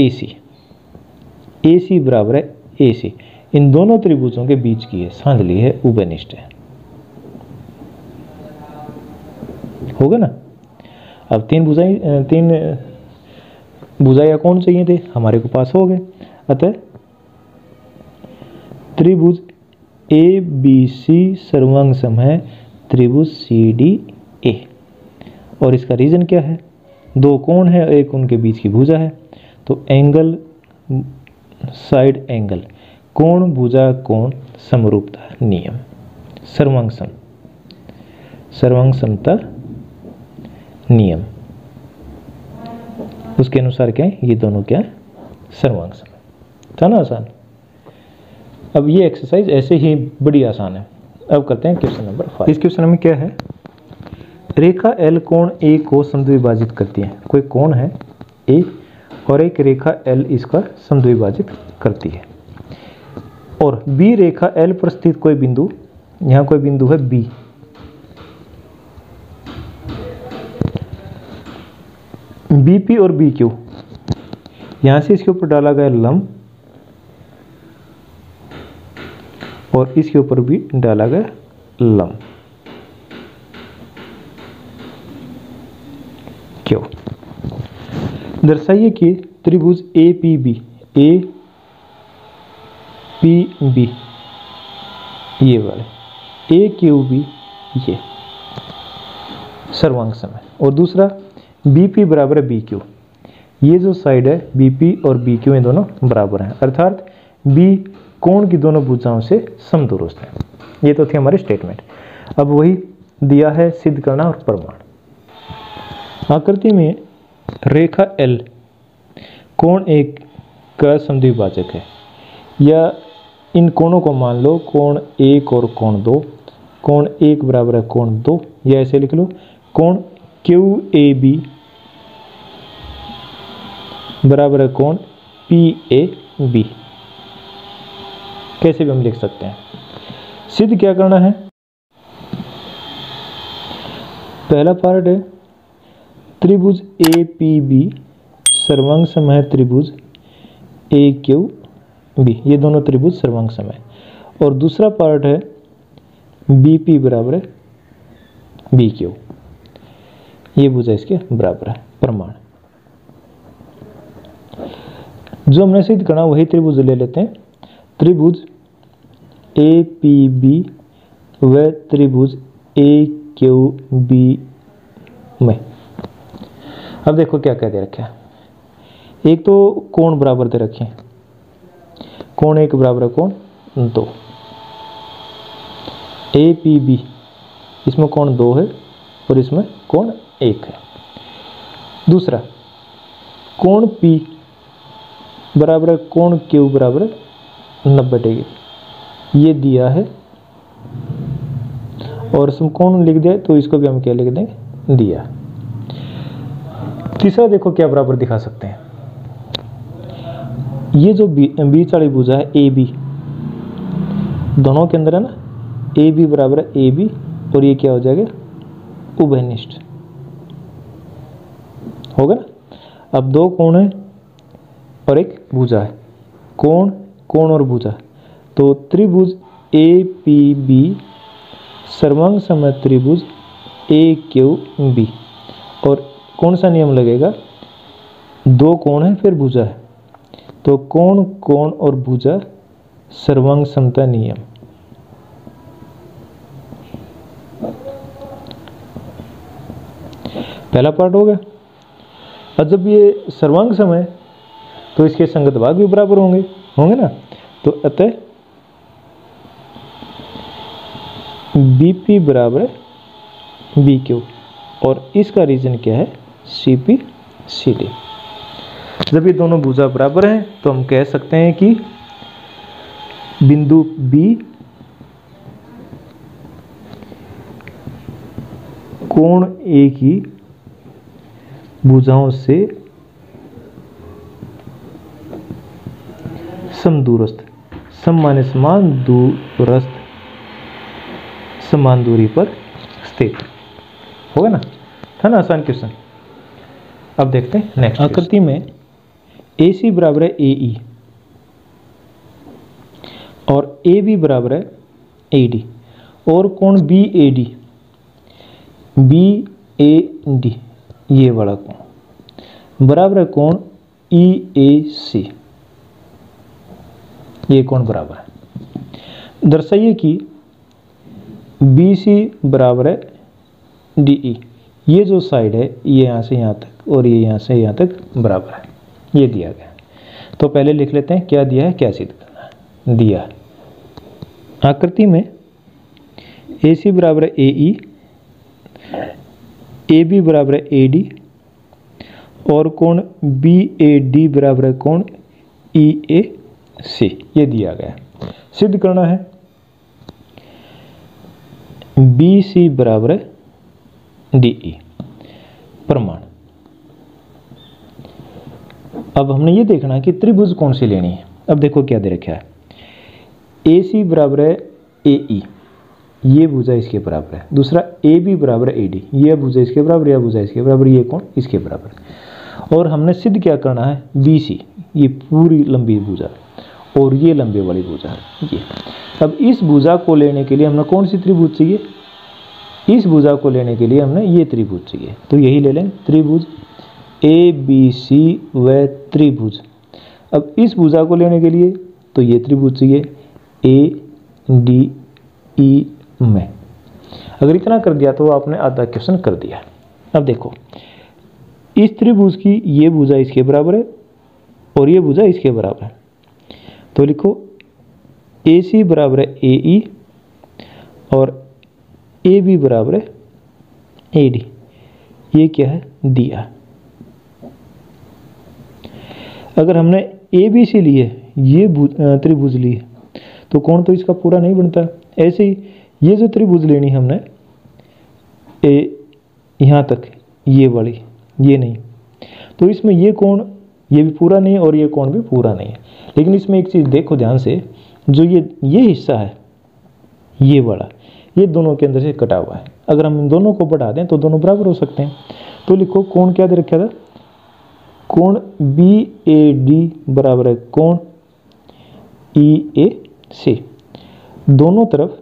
AC बराबर है AC। इन दोनों त्रिभुजों के बीच की है सांधली है, उभयनिष्ठ है, होगा ना। अब तीन भुजाएं कौन चाहिए थे, हमारे को पास हो गए। अतः त्रिभुज ABC सर्वांग सम है त्रिभुज CDA, और इसका रीजन क्या है, दो कोण है, एक उनके बीच की भुजा है। तो एंगल साइड एंगल, कोण भुजा कोण समरूपता नियम, सर्वांग समता नियम, उसके अनुसार क्या है, ये दोनों क्या है, सर्वांग सम। था ना आसान। अब ये एक्सरसाइज ऐसे ही बड़ी आसान है। अब करते हैं क्वेश्चन नंबर 5। इस क्वेश्चन में क्या है, रेखा L कोण A को समद्विभाजित करती है। कोई कोण है A और एक रेखा L इसका समद्विभाजित करती है, और B रेखा L पर स्थित कोई बिंदु, यहाँ कोई बिंदु है B, बीपी और बीक्यू, यहां से इसके ऊपर डाला गया लंब और इसके ऊपर भी डाला गया लंब, क्यों? दर्शाइए कि त्रिभुज ए पी बी ये वाले ए क्यू बी ये सर्वांग सम है, और दूसरा बी पी बराबर है बी क्यू, ये जो साइड है बी पी और बी क्यू ये दोनों बराबर हैं, अर्थात बी कोण की दोनों भुजाओं से समदूरस्थ है। ये तो थी हमारी स्टेटमेंट। अब वही दिया है सिद्ध करना और प्रमाण। आकृति में रेखा L कोण एक का समद्विभाजक है, या इन कोणों को मान लो कोण 1 और कोण 2, कोण 1 बराबर है कोण 2, या ऐसे लिख लो कोण QAB बराबर है कोण PAB, कैसे भी हम लिख सकते हैं। सिद्ध क्या करना है? पहला पार्ट है त्रिभुज APB सर्वांग सम है त्रिभुज AQB, ये दोनों त्रिभुज सर्वांग सम है, और दूसरा पार्ट है BP बराबर है BQ, ये भुजा इसके बराबर है। प्रमाण जो हमने सिद्ध करना वही त्रिभुज ले लेते हैं। त्रिभुज APB व त्रिभुज AQB में अब देखो क्या क्या दे रखे हैं। एक तो कोण बराबर दे रखे हैं, कोण 1 बराबर है कोण 2, APB इसमें कोण 2 है और इसमें कोण 1 है। दूसरा कोण P बराबर है कोण Q बराबर है 90 डिग्री, ये दिया है, और समकोण लिख दे तो इसको भी हम क्या लिख दें, दिया। तीसरा देखो क्या बराबर दिखा सकते हैं, ये जो बीच वाली भुजा है AB, दोनों के अंदर है ना, AB बराबर है AB, और ये क्या हो जाएगा, उभयनिष्ठ होगा ना। अब दो कोण है और एक भुजा है, कोण कोण और भुजा, तो त्रिभुज APB सर्वांग सम त्रिभुज AQB, और कौन सा नियम लगेगा, दो कोण है फिर भुजा है, तो कोण कोण और भुजा सर्वांग समता नियम। पहला पार्ट हो गया। और जब ये सर्वांग सम है तो इसके संगत भाग भी बराबर होंगे ना, तो अतः BP बराबर है BQ, और इसका रीजन क्या है, CP CD। जब ये दोनों भुजा बराबर हैं तो हम कह सकते हैं कि बिंदु B कोण A की भुजाओं से समदूरस्थ, सम माने समान, दूरस्थ समान दूरी पर स्थित होगा ना, था ना आसान क्वेश्चन। अब देखते हैं नेक्स्ट। आकृति में AC बराबर है AE और AB बराबर है AD, और कोण BAD ये वाला कोण बराबर है कोण EAC, ये कोण बराबर है। दर्शाइए कि BC बराबर है DE, ये जो साइड है ये यहाँ से यहाँ तक और ये यहाँ से यहाँ तक बराबर है, ये दिया गया। तो पहले लिख लेते हैं क्या दिया है, क्या सिद्ध करना है। दिया आकृति में AC बराबर है AE, AB बराबर है AD, और कोण BAD बराबर है कोण EAC, ये दिया गया। सिद्ध करना है BC बराबर है DE। प्रमाण। अब हमने ये देखना है कि त्रिभुज कौन सी लेनी है। अब देखो क्या दे रखा है, AC बराबर है AE, ये भुजा इसके बराबर है। दूसरा AB बराबर है AD, ये भुजा इसके बराबर, यह भुजा इसके बराबर, ये कोण इसके बराबर। और हमने सिद्ध क्या करना है, BC, ये पूरी लंबी भुजा और ये लंबे वाली भुजा ये। अब इस भुजा को लेने के लिए हमें कौन सी त्रिभुज चाहिए, इस भुजा को लेने के लिए हमने ये त्रिभुज चाहिए, तो यही ले लें त्रिभुज ABC व त्रिभुज। अब इस भुजा को लेने के लिए तो ये त्रिभुज चाहिए ADE में। अगर इतना कर दिया तो आपने आधा क्वेश्चन कर दिया। अब देखो इस त्रिभुज की ये भुजा इसके बराबर है और ये भुजा इसके बराबर है, तो लिखो AC बराबर है AE और AB बराबर है AD। ये क्या है, दिया। अगर हमने ABC लिए, ये त्रिभुज लिए, तो कोण तो इसका पूरा नहीं बनता। ऐसे ही ये जो त्रिभुज लेनी हमने यहाँ तक, ये वाली, ये नहीं, तो इसमें ये कोण ये भी पूरा नहीं है और ये कोण भी पूरा नहीं है। लेकिन इसमें एक चीज़ देखो ध्यान से, जो ये हिस्सा है ये वाला, ये दोनों के अंदर से कटा हुआ है। अगर हम इन दोनों को बढ़ा दें तो दोनों बराबर हो सकते हैं। तो लिखो कोण क्या दे रखा था, कोण BAD बराबर है कोण EAC। दोनों तरफ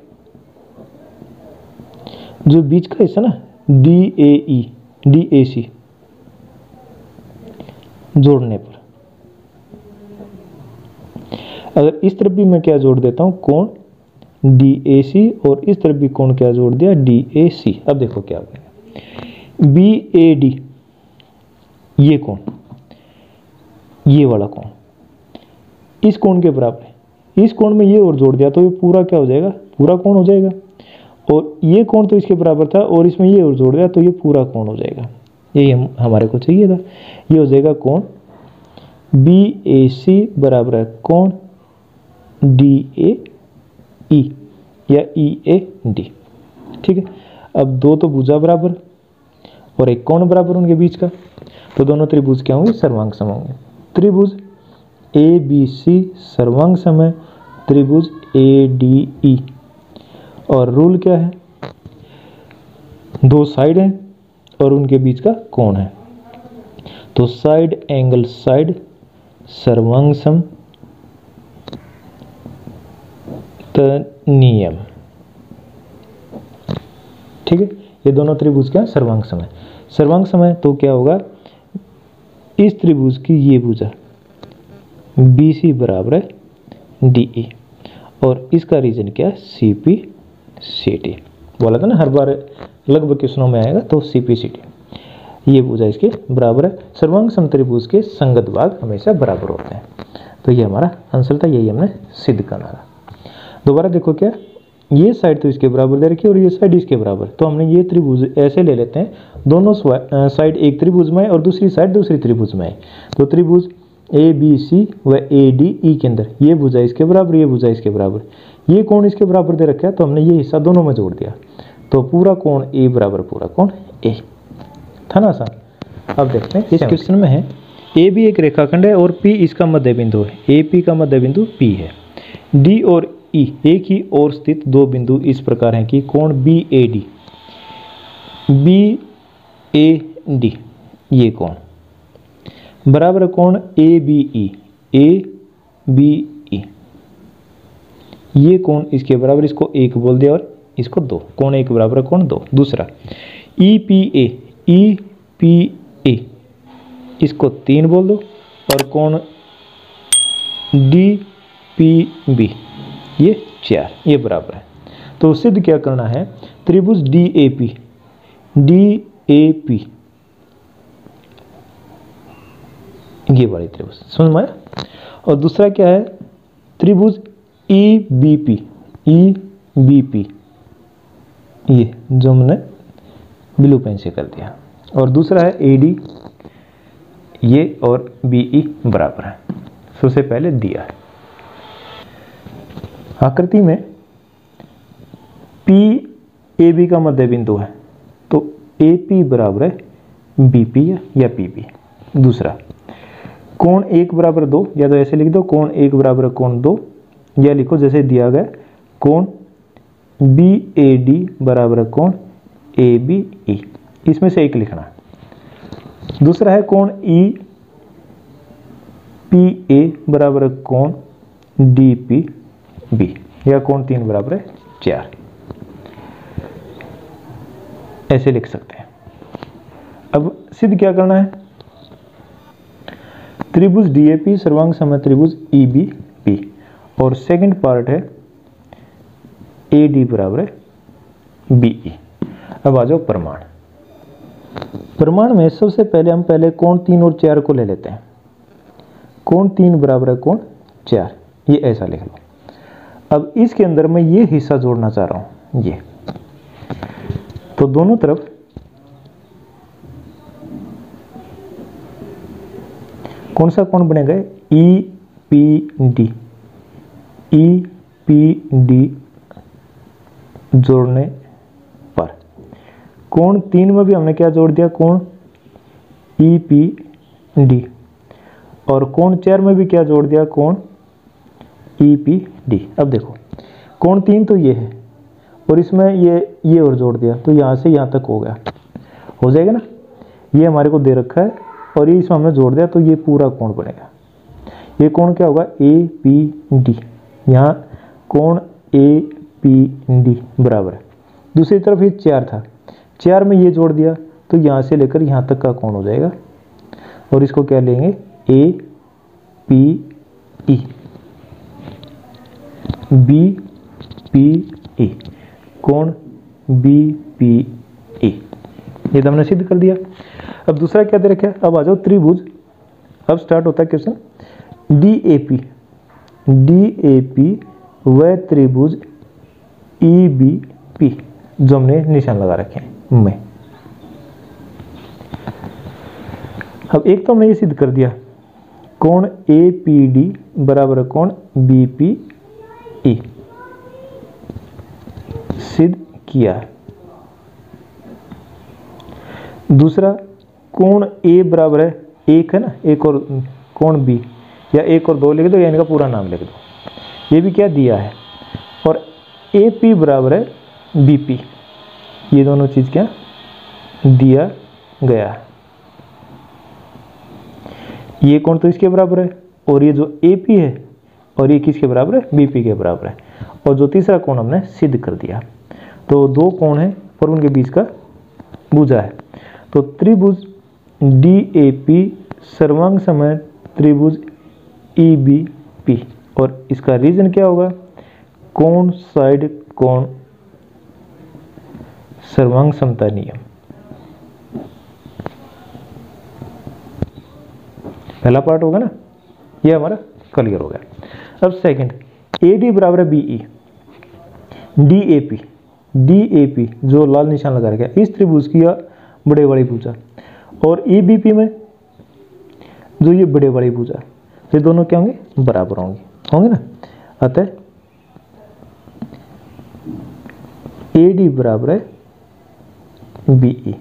जो बीच का हिस्सा ना DAC जोड़ने पर, अगर इस तरफ भी मैं क्या जोड़ देता हूं, कोण DAC, और इस तरफ भी कोण क्या जोड़ दिया, DAC। अब देखो क्या हो गया, BAD ये कोण, ये वाला कोण इस कोण के बराबर है। इस कोण में ये और जोड़ दिया तो ये पूरा क्या हो जाएगा, पूरा कोण हो जाएगा। और ये कोण तो इसके बराबर था और इसमें ये और जोड़ दिया तो ये पूरा कोण हो जाएगा। यही हमारे को चाहिए था। ये हो जाएगा कोण BAC बराबर है कोण DAE या EAD। ठीक है। अब दो तो भुजा बराबर और एक कोण बराबर उनके बीच का, तो दोनों त्रिभुज क्या होंगे, सर्वांग सम होंगे। त्रिभुज ABC सर्वांग सम है त्रिभुज ADE। और रूल क्या है, दो साइड हैं और उनके बीच का कोण है, तो साइड एंगल साइड सर्वांग सम नियम। ठीक है, ये दोनों त्रिभुज क्या सर्वांग सम है। सर्वांग सम है तो क्या होगा, इस त्रिभुज की ये भुजा BC बराबर है DE और इसका रीजन क्या है, CPCD। बोला था ना हर बार लगभग क्वेश्चनों में आएगा, तो CPCD ये भुजा इसके बराबर है। सर्वांग सम त्रिभुज के संगत भाग हमेशा बराबर होते हैं। तो ये हमारा आंसर था, यही हमने सिद्ध करना था। दोबारा देखो क्या, ये साइड तो इसके बराबर दे रखी है और ये साइड इसके बराबर, तो हमने ये त्रिभुज ऐसे ले लेते हैं, दोनों साइड एक त्रिभुज में और दूसरी साइड दूसरी त्रिभुज में है। तो त्रिभुज ABC व ADE के अंदर ये भुजा इसके बराबर, ये भुजा इसके बराबर, ये कोण इसके बराबर दे रखा है, तो हमने ये हिस्सा दोनों में जोड़ दिया, तो पूरा कोण A बराबर पूरा कोण A था ना आसान। अब देखते हैं इस क्वेश्चन में है, AB एक रेखाखंड है और P इसका मध्य बिंदु है। AP का मध्य बिंदु P है। D और E एक ही ओर स्थित दो बिंदु इस प्रकार हैं कि कोण BAD ये कोण बराबर कोण ABE ये कोण इसके बराबर, इसको एक बोल दिया और इसको दो, कोण एक बराबर कोण दो। दूसरा EPA इसको तीन बोल दो और कोण DPB ये चार, ये बराबर है। तो सिद्ध क्या करना है, त्रिभुज DAP ये वाली त्रिभुज, समझ में आया। और दूसरा क्या है, त्रिभुज EBP ये जो हमने ब्लू पेन से कर दिया। और दूसरा है AD ये और BE बराबर है, सबसे पहले दिया है। आकृति में PAB का मध्य बिंदु है, तो AP बराबर है BP या PB। दूसरा कोण एक बराबर दो, या तो ऐसे लिख दो कोण एक बराबर कोण दो, या लिखो जैसे दिया गया कोण BAD बराबर कोण ABE, इसमें से एक लिखना। दूसरा है कोण ई पी ए बराबर है कोण डी पी बी, या कोण 3 बराबर है 4, ऐसे लिख सकते हैं। अब सिद्ध क्या करना है, त्रिभुज डीएपी सर्वांग समय त्रिभुज ईबीपी, और सेकंड पार्ट है एडी बराबर है बीई। अब आ जाओ प्रमाण। प्रमाण में सबसे पहले हम कोण 3 और 4 को ले लेते हैं। कोण 3 बराबर है कोण 4, ये ऐसा लिख लो। अब इसके अंदर मैं ये हिस्सा जोड़ना चाह रहा हूं, ये तो दोनों तरफ कौन सा कोण बनेगा, ई पी डी जोड़ने पर कोण 3 में भी हमने क्या जोड़ दिया, कोण ई पी डी, और कोण 4 में भी क्या जोड़ दिया, कोण ई पी डी। अब देखो कोण 3 तो ये है, और इसमें ये और जोड़ दिया, तो यहाँ से यहाँ तक हो गया, हो जाएगा ना। ये हमारे को दे रखा है और ये इसमें हमने जोड़ दिया, तो ये पूरा कोण बनेगा। ये कोण क्या होगा, ए पी डी, यहाँ कोण ए पी डी बराबर है, दूसरी तरफ ये 4 था, 4 में ये जोड़ दिया, तो यहाँ से लेकर यहाँ तक का कोण हो जाएगा, और इसको क्या लेंगे, A P E B P E, कोण बी पी ई, ये तो हमने सिद्ध कर दिया। अब दूसरा क्या दे रखा है, अब आ जाओ त्रिभुज। अब स्टार्ट होता है क्वेश्चन, डीएपी व त्रिभुज ईबीपी, जो हमने निशान लगा रखे हैं में। अब एक तो हमने ये सिद्ध कर दिया, कोण एपीडी बराबर कोण बीपीई, सिद्ध किया। दूसरा कोण ए बराबर है 1 है ना, एक और कोण बी, या 1 और 2 लिख दो, या इनका पूरा नाम लिख दो, ये भी क्या दिया है। और ए पी बराबर है बी पी, ये दोनों चीज क्या दिया गया है। ये कोण तो इसके बराबर है, और ये जो ए पी है और ये किसके बराबर है, बी पी के बराबर है। और जो तीसरा कोण हमने सिद्ध कर दिया, तो 2 कोण है और उनके बीच का भुजा है। तो त्रिभुज डीएपी सर्वांग समय त्रिभुज ईबीपी, और इसका रीजन क्या होगा, कोण साइड कोण सर्वांग समता नियम। पहला पार्ट होगा ना, ये हमारा क्लियर हो गया। अब सेकंड, एडी बराबर है बीई, डीएपी जो लाल निशान लगा रखा है, इस त्रिभुज की बड़े वाली भुजा, और ईबीपी में जो ये बड़े वाली भुजा, ये दोनों क्या होंगे, बराबर होंगे ना। अतः एडी बराबर है बीई,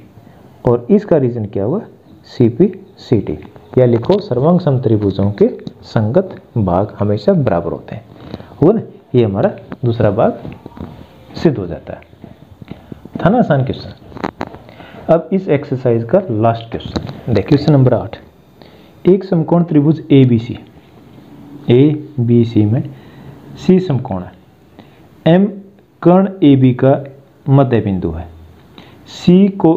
और इसका रीजन क्या होगा, सीपी सीटी, या लिखो सर्वांग सम त्रिभुजों के संगत भाग हमेशा बराबर होते हैं, हुआ ना। ये हमारा दूसरा भाग सिद्ध हो जाता है, था ना आसान क्वेश्चन। अब इस एक्सरसाइज का लास्ट क्वेश्चन देखिए, क्वेश्चन नंबर 8। एक समकोण त्रिभुज ए बी सी में सी समकोण है, एम कर्ण ए बी का मध्य बिंदु है, सी को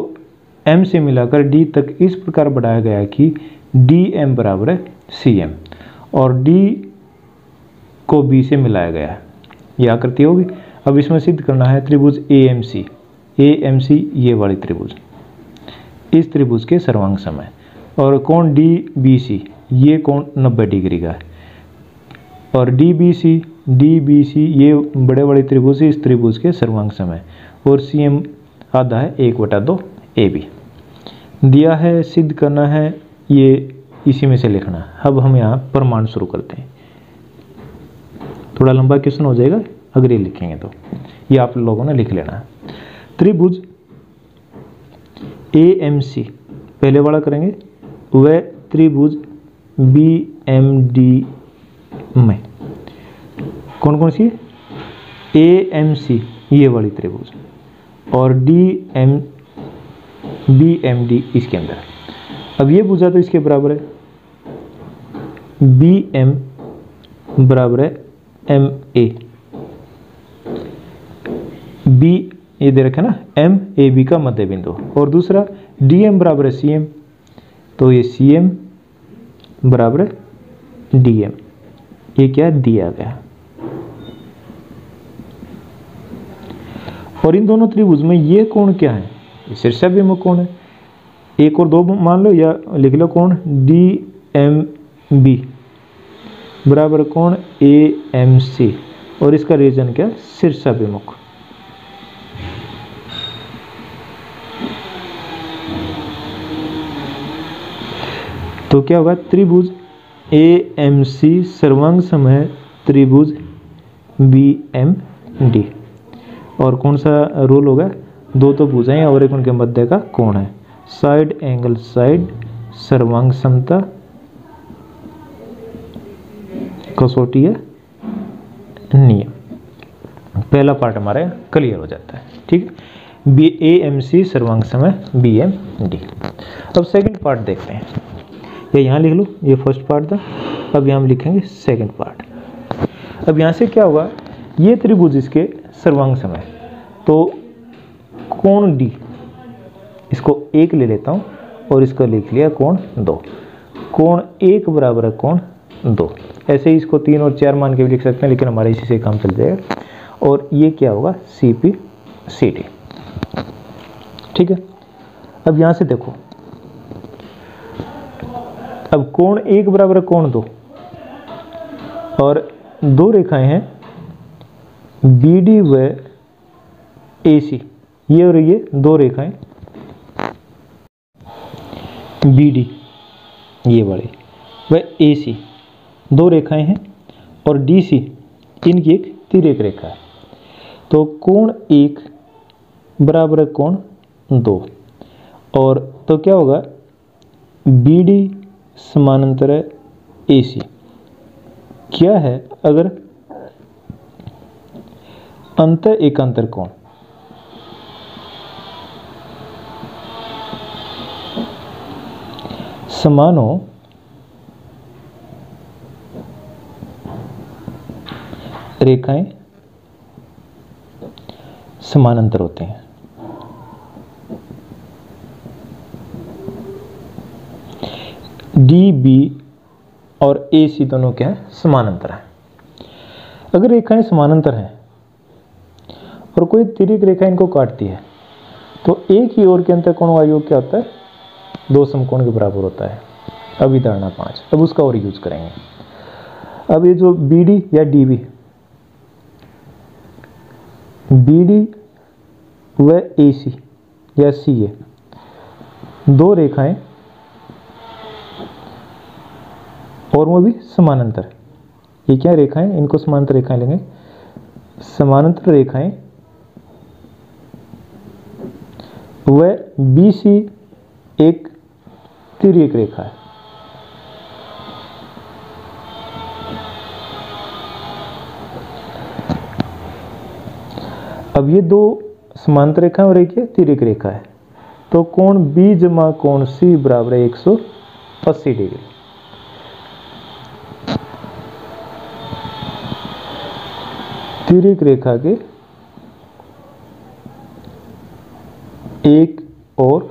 एम से मिलाकर डी तक इस प्रकार बढ़ाया गया कि डी एम बराबर है सी एम, और डी को बी से मिलाया गया है, यह आकृति होगी। अब इसमें सिद्ध करना है त्रिभुज ए एम सी ये वाली त्रिभुज, इस त्रिभुज के सर्वांग सम है, और कोण डी बी सी ये कोण 90 डिग्री का है, और डी बी सी ये बड़े बड़े त्रिभुज इस त्रिभुज के सर्वांग सम है, और सी एम आधा है 1/2 ए बी दिया है। सिद्ध करना है, ये इसी में से लिखना है। अब हम यहाँ प्रमाण शुरू करते हैं, थोड़ा लंबा क्वेश्चन हो जाएगा अगर ये लिखेंगे तो, ये आप लोगों ने लिख लेना है। त्रिभुज ए एम सी पहले वाला करेंगे, वह त्रिभुज बी एम डी में कौन कौन सी है, ए एम सी ये वाली त्रिभुज, और D M B M D इसके अंदर, अब ये भुजा तो इसके बराबर है, बी एम बराबर है एम ए, बी ये दे रखा है ना, एम ए बी का मध्य बिंदु, और दूसरा डी एम बराबर है सी एम, तो ये सी एम बराबर है डी एम, ये क्या दिया गया। और इन दोनों त्रिभुज में ये कोण क्या है, शीर्षाभिमुख कोण है। एक और दो मान लो या लिख लो, कोण डी एम बी बराबर कोण ए एम सी, और इसका रीजन क्या है, शीर्षाभिमुख। तो क्या होगा, त्रिभुज ए एम सी सर्वांग सम है त्रिभुज बी एम डी, और कौन सा रूल होगा, दो तो भुजाएं और एक उनके मध्य का कोण है, साइड एंगल साइड सर्वांग समता कसौटी है नियम। पहला पार्ट हमारा क्लियर हो जाता है, ठीक है। बी ए एम सी सर्वांग सम है बी एम डी। अब सेकंड पार्ट देखते हैं, ये यहाँ लिख लो, ये फर्स्ट पार्ट था, अब यहाँ हम लिखेंगे सेकंड पार्ट। अब यहाँ से क्या होगा, ये त्रिभुज इसके सर्वांग सम है, तो कोण डी इसको 1 ले लेता हूँ और इसको लिख लिया कोण 2, कोण 1 बराबर है कोण 2। ऐसे ही इसको 3 और 4 मान के भी लिख सकते हैं, लेकिन हमारे इसी से काम चल जाएगा। और ये क्या होगा, सी पी सी डी, ठीक है। अब यहाँ से देखो, अब कोण 1 बराबर है कोण 2, और दो रेखाएं हैं बी डी व ए सी, ये और ये दो रेखाएं बी डी ये वाले व ए सी दो रेखाएं हैं, और डी सी इनकी एक तिर्यक रेखा है। तो कोण 1 बराबर है कोण 2, और तो क्या होगा, बी डी समानांतर है ए सी, क्या है अगर अंत एकांतर कोण, समान हो रेखाएं समानांतर होते हैं। डी बी और ए सी दोनों क्या है, समानांतर है। अगर रेखाएं समानांतर हैं और कोई तिर्यक रेखा इनको काटती है, तो एक ही ओर के अंतर कोण का योग क्या होता है, 2 समकोण के बराबर होता है। अभिधारणा 5, अब उसका और यूज करेंगे। अब ये जो बी डी या डी बी, बी डी व ए सी या सी ए दो रेखाएं, और वो भी समानांतर, ये क्या रेखाएं, इनको समानांतर रेखाएं लेंगे, समानांतर रेखाएं व बी सी एक तिर्यक रेखा है। अब ये दो समांतर रेखा और एक तिर्यक रेखा है, तो कोण बी जमा कोण सी बराबर है 180 डिग्री। तिर्यक रेखा के एक और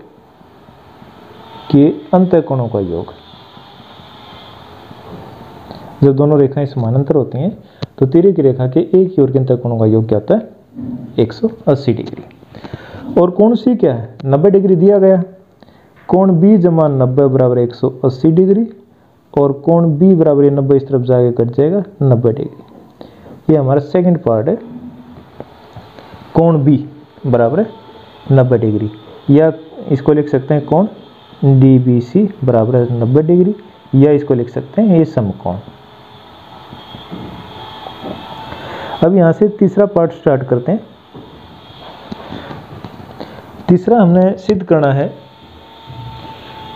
के अंतःकोणों का योग, जब दोनों रेखाएं समानांतर होती हैं तो तिर्यक रेखा के एक ही ओर के अंतःकोणों का योग क्या होता है, 180 डिग्री। और कोण सी क्या है, 90 डिग्री दिया गया, कोण बी जमा 90 बराबर 180 डिग्री, और कोण बी बराबर 90 इस तरफ जाके कट जाएगा 90 डिग्री। ये हमारा सेकंड पार्ट है, कोण बी बराबर 90 डिग्री, या इसको लिख सकते हैं कोण डी बी सी बराबर 90 डिग्री, या इसको लिख सकते हैं ये समकोण। अब यहाँ से तीसरा पार्ट स्टार्ट करते हैं। तीसरा हमने सिद्ध करना है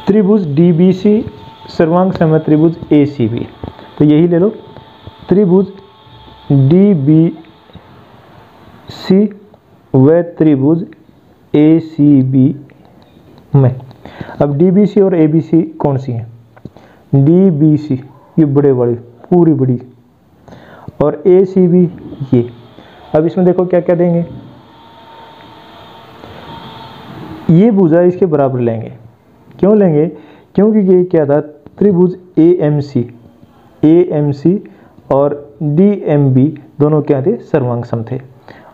त्रिभुज डी बी सी सर्वांग सम त्रिभुज ए सी बी। तो यही ले लो, त्रिभुज डी बी सी व त्रिभुज ए सी बी में अब DBC और ABC कौन सी हैं? DBC ये बड़े वाली पूरी बड़ी, और ACB ये। अब इसमें देखो क्या क्या देंगे, ये भुजा इसके बराबर लेंगे। क्यों लेंगे? क्योंकि ये क्या था, त्रिभुज AMC और DMB दोनों क्या थे, सर्वांग सम थे।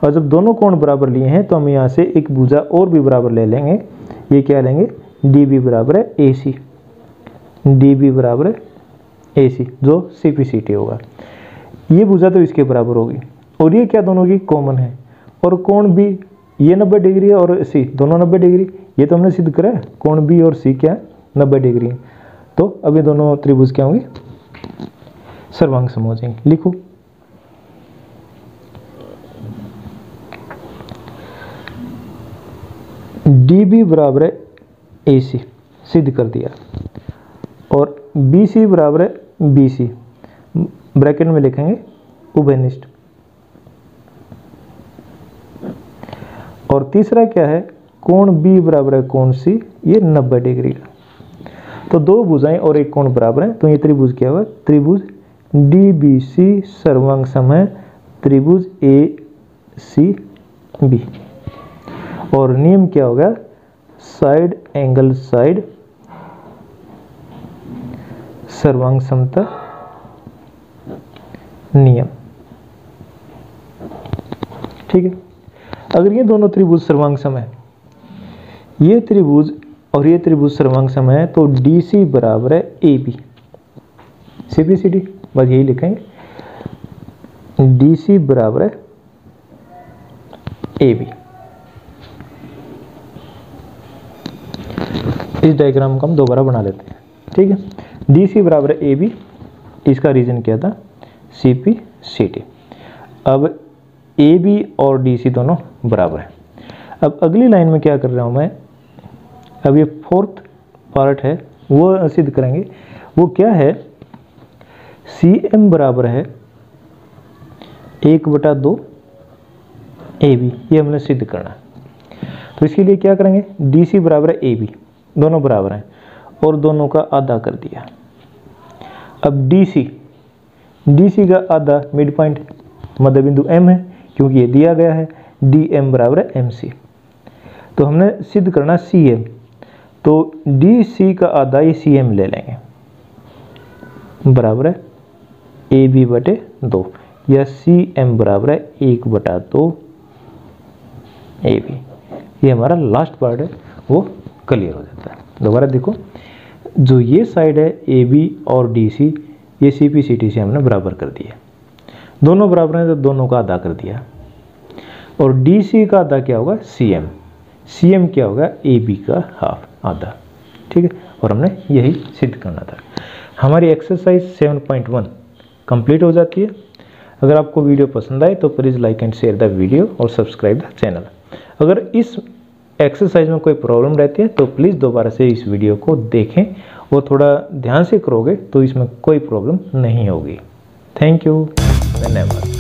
और जब दोनों कोण बराबर लिए हैं तो हम यहाँ से एक भुजा और भी बराबर ले लेंगे। ये क्या लेंगे, DB बराबर है AC, DB बराबर है AC, जो CPCT होगा। ये भुजा तो इसके बराबर होगी, और ये क्या दोनों की कॉमन है। और कोण B ये 90 डिग्री है और C दोनों 90 डिग्री, ये तो हमने सिद्ध करा है। कोण B और C क्या 90 डिग्री है। तो अब ये दोनों त्रिभुज क्या होंगे, सर्वांग सम हो जाएंगे। लिखो DB बराबर है AC, सिद्ध कर दिया, और BC बराबर है BC, ब्रैकेट में लिखेंगे उभयनिष्ठ। और तीसरा क्या है, कोण B बराबर है कोण C, ये 90 डिग्री का। तो दो भुजाएं और एक कोण बराबर है, तो ये त्रिभुज क्या हुआ, त्रिभुज DBC सर्वांग सम है त्रिभुज ACB। और नियम क्या होगा, साइड एंगल साइड सर्वांग समता नियम। ठीक है। अगर ये दोनों त्रिभुज सर्वांग सम है, ये त्रिभुज और ये त्रिभुज सर्वांग सम है, तो DC बराबर है AB, CPCT बस यही लिखेंगे, DC बराबर है AB। इस डायग्राम को हम दोबारा बना लेते हैं। ठीक है, DC बराबर है AB, इसका रीजन क्या था, CPCT। अब AB और DC दोनों बराबर है। अब अगली लाइन में क्या कर रहा हूं मैं, अब ये फोर्थ पार्ट है वो सिद्ध करेंगे। वो क्या है, CM बराबर है 1/2 AB, ये हमने सिद्ध करना है। तो इसके लिए क्या करेंगे, DC बराबर है AB, दोनों बराबर हैं और दोनों का आधा कर दिया। अब DC का आधा मिड पॉइंट मध्य बिंदु M है, क्योंकि ये दिया गया है, DM बराबर है MC। तो हमने सिद्ध करना CM, तो DC का आधा ये CM ले लेंगे, बराबर है AB/2, या CM बराबर है 1/2 AB। ये हमारा लास्ट पार्ट है, वो क्लियर हो जाता है। दोबारा देखो, जो ये साइड है AB और DC, ये CPCT से हमने बराबर कर दिया, दोनों बराबर हैं तो दोनों का आधा कर दिया। और DC का आधा क्या होगा, CM क्या होगा, AB का हाफ, आधा। ठीक है, और हमने यही सिद्ध करना था। हमारी एक्सरसाइज 7.1 कंप्लीट हो जाती है। अगर आपको वीडियो पसंद आए तो please like and share the video और सब्सक्राइब द चैनल। अगर इस एक्सरसाइज में कोई प्रॉब्लम रहती है तो प्लीज़ दोबारा से इस वीडियो को देखें, और थोड़ा ध्यान से करोगे तो इसमें कोई प्रॉब्लम नहीं होगी। थैंक यू, धन्यवाद।